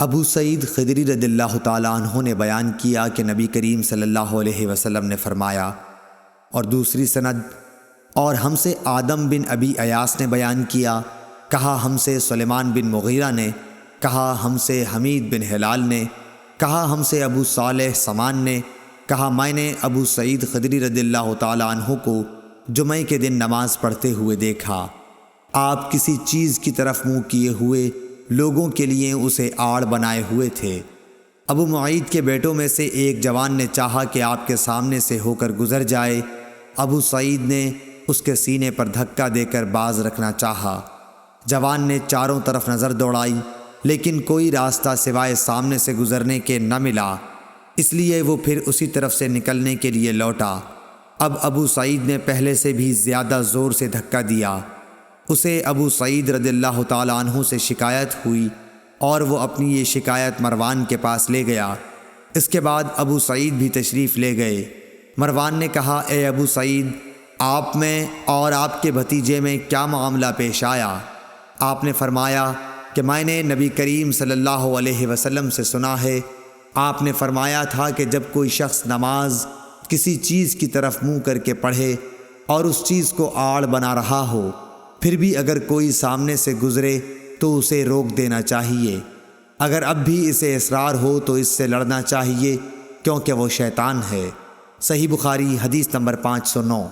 ابو سعید خدری رضی اللہ تعالیٰ عنہ نے بیان کیا کہ نبی کریم صلی اللہ علیہ وسلم نے فرمایا، اور دوسری سند، اور ہم سے آدم بن ابی ایاس نے بیان کیا، کہا ہم سے سلیمان بن مغیرہ نے، کہا ہم سے حمید بن ہلال نے، کہا ہم سے ابو صالح سمان نے، کہا میں نے ابو سعید خدری رضی اللہ تعالیٰ عنہ کو جمعہ کے دن نماز پڑھتے ہوئے دیکھا۔ آپ کسی چیز کی طرف منہ کیے ہوئے لوگوں کے لیے اسے آڑ بنائے ہوئے تھے۔ ابو معید کے بیٹوں میں سے ایک جوان نے چاہا کہ آپ کے سامنے سے ہو کر گزر جائے۔ ابو سعید نے اس کے سینے پر دھکا دے کر باز رکھنا چاہا۔ جوان نے چاروں طرف نظر دوڑائی، لیکن کوئی راستہ سوائے سامنے سے گزرنے کے نہ ملا، اس لیے وہ پھر اسی طرف سے نکلنے کے لیے لوٹا۔ اب ابو سعید نے پہلے سے بھی زیادہ زور سے دھکا دیا۔ اسے ابو سعید رضی اللہ تعالیٰ عنہ سے شکایت ہوئی اور وہ اپنی یہ شکایت مروان کے پاس لے گیا۔ اس کے بعد ابو سعید بھی تشریف لے گئے۔ مروان نے کہا، اے ابو سعید، آپ میں اور آپ کے بھتیجے میں کیا معاملہ پیش آیا؟ آپ نے فرمایا کہ میں نے نبی کریم صلی اللہ علیہ وسلم سے سنا ہے، آپ نے فرمایا تھا کہ جب کوئی شخص نماز کسی چیز کی طرف منہ کر کے پڑھے اور اس چیز کو آڑ بنا رہا ہو، پھر بھی اگر کوئی سامنے سے گزرے تو اسے روک دینا چاہیے۔ اگر اب بھی اسے اصرار ہو تو اس سے لڑنا چاہیے، کیونکہ وہ شیطان ہے۔ صحیح بخاری حدیث نمبر 509۔